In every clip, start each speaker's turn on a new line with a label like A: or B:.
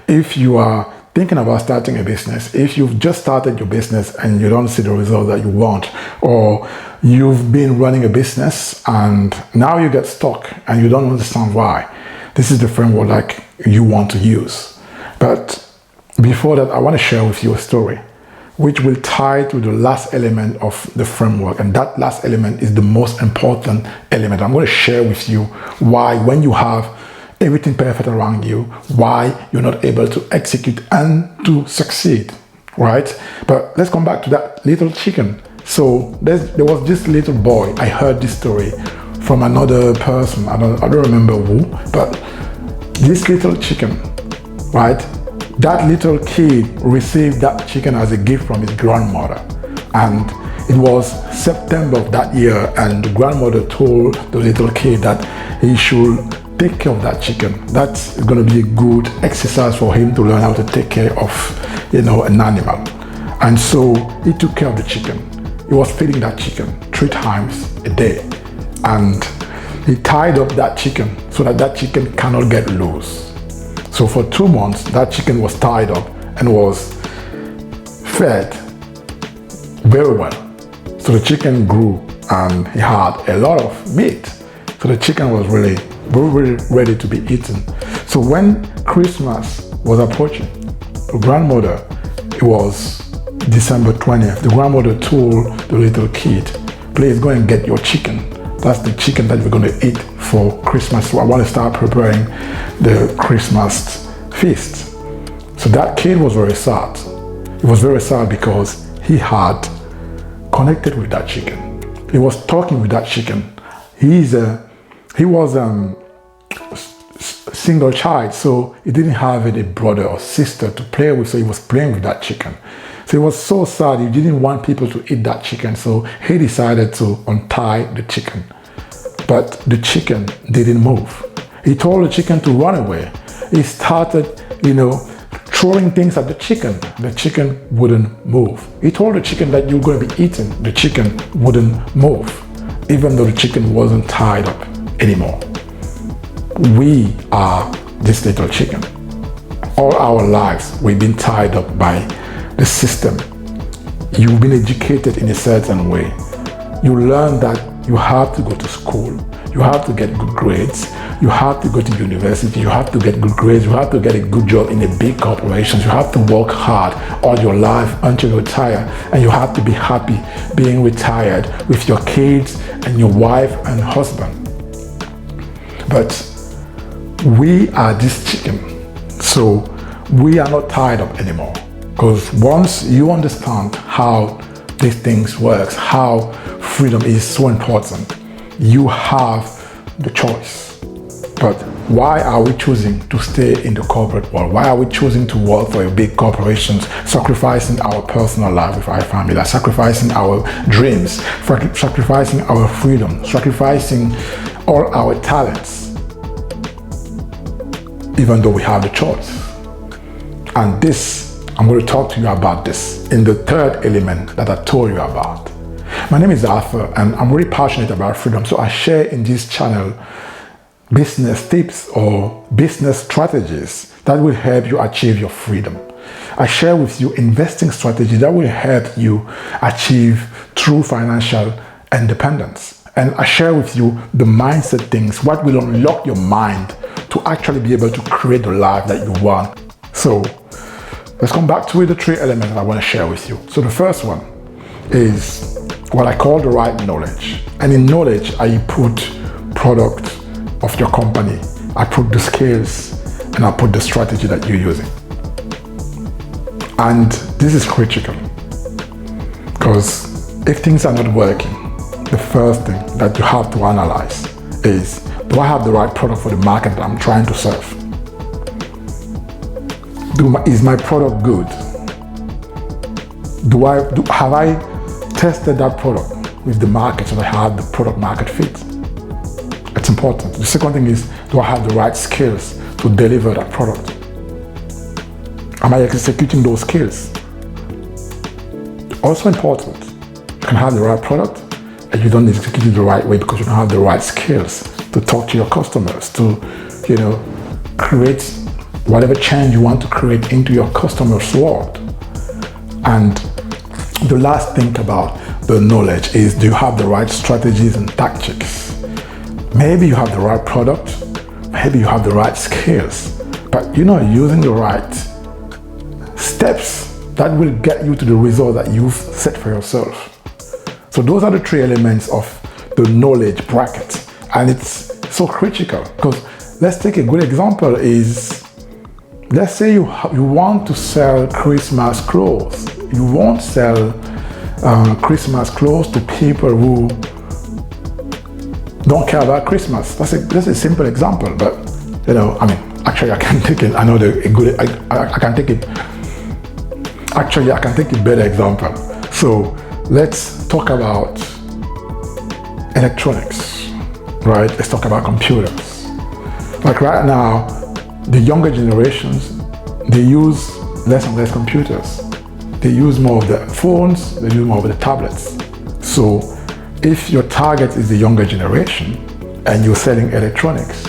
A: If you are thinking about starting a business, if you've just started your business and you don't see the result that you want, or you've been running a business and now you get stuck and you don't understand why, this is the framework like you want to use. But before that, I want to share with you a story which will tie to the last element of the framework, and that last element is the most important element. I'm going to share with you why, when you have everything perfect around you, why you're not able to execute and to succeed, right? But let's come back to that little chicken. So there was this little boy. I heard this story from another person. I don't remember who, but this little chicken, right? That little kid received that chicken as a gift from his grandmother, and it was September of that year, and the grandmother told the little kid that he should take care of that chicken. That's going to be a good exercise for him to learn how to take care of, an animal. And so he took care of the chicken. He was feeding that chicken 3 times a day, and he tied up that chicken so that that chicken cannot get loose. So for 2 months, that chicken was tied up and was fed very well. So the chicken grew and he had a lot of meat. So the chicken was really ready to be eaten. So when Christmas was approaching, the grandmother, it was December 20th, the grandmother told the little kid, please go and get your chicken. That's the chicken that we're going to eat for Christmas. So I want to start preparing the Christmas feast. So that kid was very sad. He was very sad because he had connected with that chicken. He was talking with that chicken. He was a single child, so he didn't have any brother or sister to play with, so he was playing with that chicken. So he was so sad, he didn't want people to eat that chicken, so he decided to untie the chicken. But the chicken didn't move. He told the chicken to run away. He started, throwing things at the chicken. The chicken wouldn't move. He told the chicken that you're going to be eaten. The chicken wouldn't move, even though the chicken wasn't tied up anymore. We are this little chicken. All our lives, we've been tied up by the system. You've been educated in a certain way. You learn that you have to go to school, you have to get good grades, you have to go to university, you have to get good grades, you have to get a good job in a big corporation, you have to work hard all your life until you retire, and you have to be happy being retired with your kids and your wife and husband. But we are this chicken, so we are not tied up anymore. Because once you understand how these things works, how freedom is so important, you have the choice. But why are we choosing to stay in the corporate world? Why are we choosing to work for a big corporation, sacrificing our personal life with our family, sacrificing our dreams, sacrificing our freedom, sacrificing all our talents, even though we have the choice? And this, I'm going to talk to you about this in the third element that I told you about. My name is Arthur, and I'm really passionate about freedom. So I share in this channel business tips or business strategies that will help you achieve your freedom. I share with you investing strategies that will help you achieve true financial independence. And I share with you the mindset things, what will unlock your mind to actually be able to create the life that you want. So let's come back to the 3 elements that I want to share with you. So the first one is what I call the right knowledge. And in knowledge, I put product of your company, I put the skills, and I put the strategy that you're using. And this is critical, because if things are not working, the first thing that you have to analyze is, do I have the right product for the market that I'm trying to serve? Is my product good? Have I tested that product with the market so that I have the product market fit? It's important. The second thing is, do I have the right skills to deliver that product? Am I executing those skills? Also important, you can have the right product and you don't execute it the right way because you don't have the right skills to talk to your customers, to create whatever change you want to create into your customer's world. And the last thing about the knowledge is, do you have the right strategies and tactics? Maybe you have the right product, maybe you have the right skills, but you're not using the right steps that will get you to the result that you've set for yourself. So those are the three elements of the knowledge bracket, and it's so critical because let's take a good example is, let's say you want to sell Christmas clothes. You won't sell Christmas clothes to people who don't care about Christmas. That's a simple example, but actually I can take it. I can take it. Actually, I can take a better example. So let's talk about electronics, right? Let's talk about computers. Like right now, the younger generations, they use less and less computers. They use more of the phones, they use more of the tablets. So if your target is the younger generation and you're selling electronics,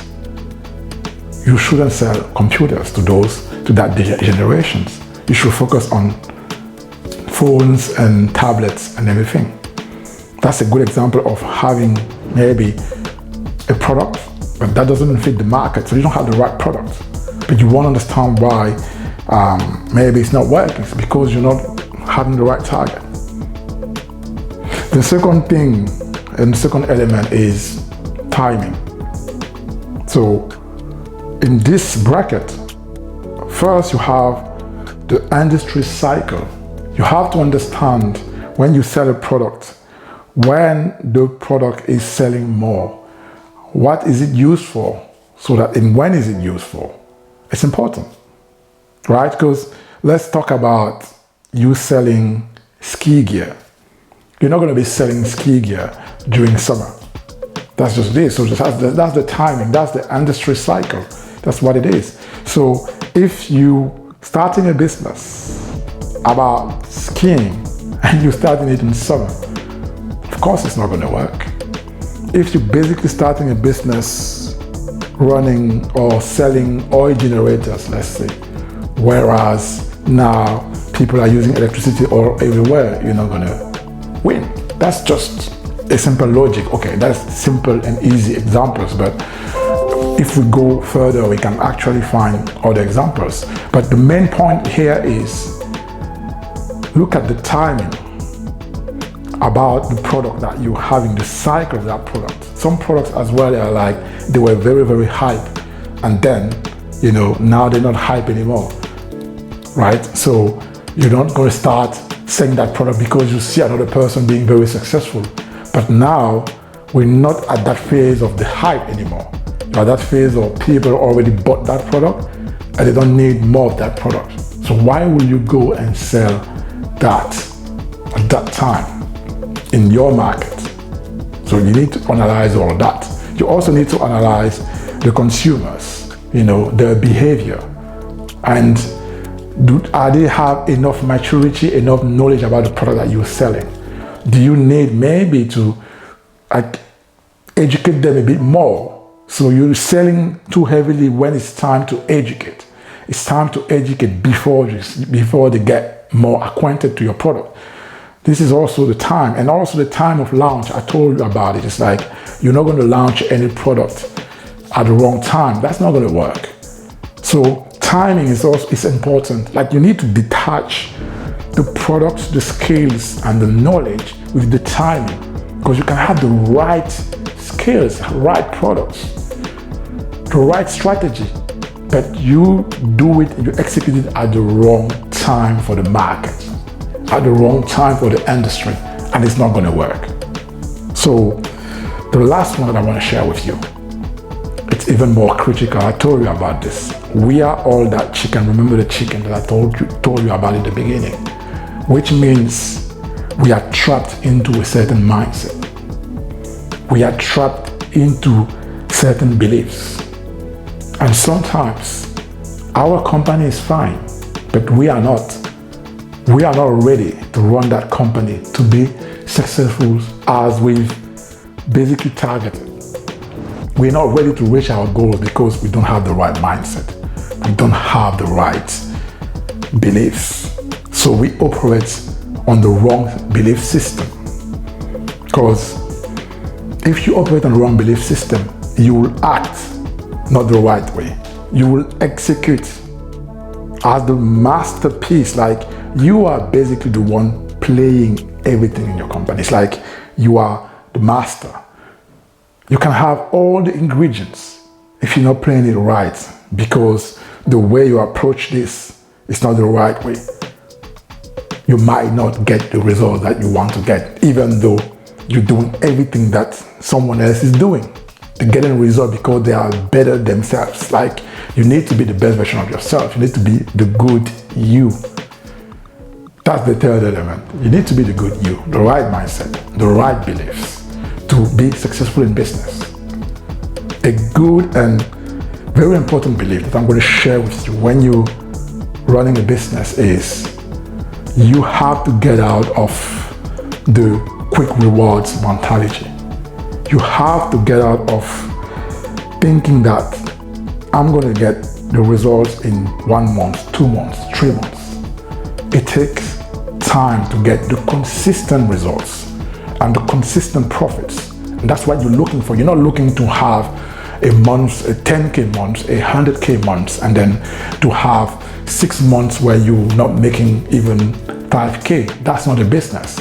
A: you shouldn't sell computers to that generations. You should focus on phones and tablets and everything. That's a good example of having maybe a product, but that doesn't fit the market, so you don't have the right product. But you won't understand why maybe it's not working. It's because you're not having the right target. The second thing and the second element is timing. So in this bracket, first you have the industry cycle. You have to understand when you sell a product, when the product is selling more, what is it used for, so that and when is it used for? It's important, right? Because let's talk about you selling ski gear. You're not going to be selling ski gear during summer. That's just this. So that's the timing. That's the industry cycle. That's what it is. So if you starting a business about skiing and you're starting it in summer, of course it's not going to work. If you're basically starting a business running or selling oil generators, let's say, whereas now people are using electricity all everywhere, you're not going to win. That's just a simple logic. Okay, that's simple and easy examples, but if we go further, we can actually find other examples. But the main point here is, look at the timing about the product that you're having, the cycle of that product. Some products as well are like, they were very, very hype, and then, now they're not hype anymore, right? So you're not going to start selling that product because you see another person being very successful. But now we're not at that phase of the hype anymore. At that phase of people already bought that product and they don't need more of that product. So why will you go and sell that at that time in your market? So you need to analyze all of that. You also need to analyze the consumers, their behavior, and are they have enough maturity, enough knowledge about the product that you're selling? Do you need maybe to educate them a bit more? So you're selling too heavily when it's time to educate. It's time to educate before they get more acquainted to your product. This is also the time, and also the time of launch. I told you about it. It's like you're not going to launch any product at the wrong time. That's not going to work. So timing is important. Like you need to detach the products, the skills, and the knowledge with the timing, because you can have the right skills, right products, the right strategy, but you do it, you execute it at the wrong time for the market, at the wrong time for the industry, and it's not going to work. So the last one that I want to share with you, it's even more critical. I told you about this. We are all that chicken. Remember the chicken that I told you about in the beginning, which means we are trapped into a certain mindset. We are trapped into certain beliefs. And sometimes our company is fine, but we are not. We are not ready to run that company to be successful as we've basically targeted. We're not ready to reach our goals because we don't have the right mindset. we don't have the right beliefs. So we operate on the wrong belief system. Because if you operate on the wrong belief system, you will act not the right way. You will execute as the masterpiece, like you are basically the one playing everything in your company. It's like you are the master. You can have all the ingredients if you're not playing it right, because the way you approach this is not the right way. You might not get the result that you want to get, even though you're doing everything that someone else is doing. They're getting a result because they are better themselves. Like, you need to be the best version of yourself. You need to be the good you. That's the third element. You need to be the good you, the right mindset, the right beliefs to be successful in business. A good and very important belief that I'm going to share with you when you're running a business is you have to get out of the quick rewards mentality. You have to get out of thinking that I'm going to get the results in 1 month, 2 months, 3 months. It takes time to get the consistent results and the consistent profits. And that's what you're looking for. You're not looking to have a month, a 10K month, a 100K month, and then to have 6 months where you're not making even 5K. That's not a business.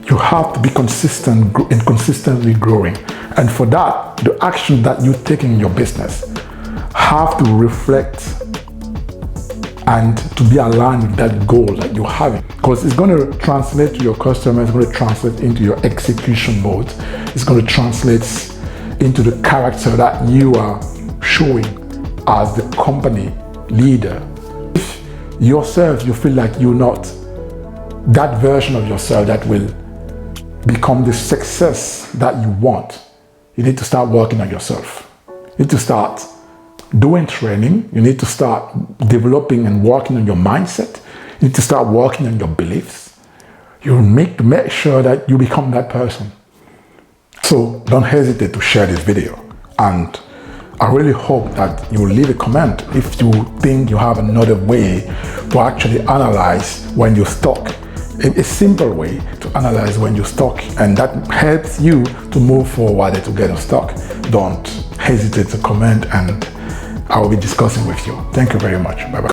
A: You have to be consistent and consistently growing. And for that, the action that you take in your business have to reflect and to be aligned with that goal that you're having. Because it's going to translate to your customers, it's going to translate into your execution mode, it's going to translate into the character that you are showing as the company leader. If yourself, you feel like you're not that version of yourself that will become the success that you want, you need to start working on yourself. You need to start doing training. You need to start developing and working on your mindset. You need to start working on your beliefs. You make sure that you become that person. So don't hesitate to share this video. And I really hope that you will leave a comment if you think you have another way to actually analyze when you're stuck. A simple way to analyze when you're stuck, and that helps you to move forward and to get unstuck. Don't hesitate to comment, and I will be discussing with you. Thank you very much. Bye-bye.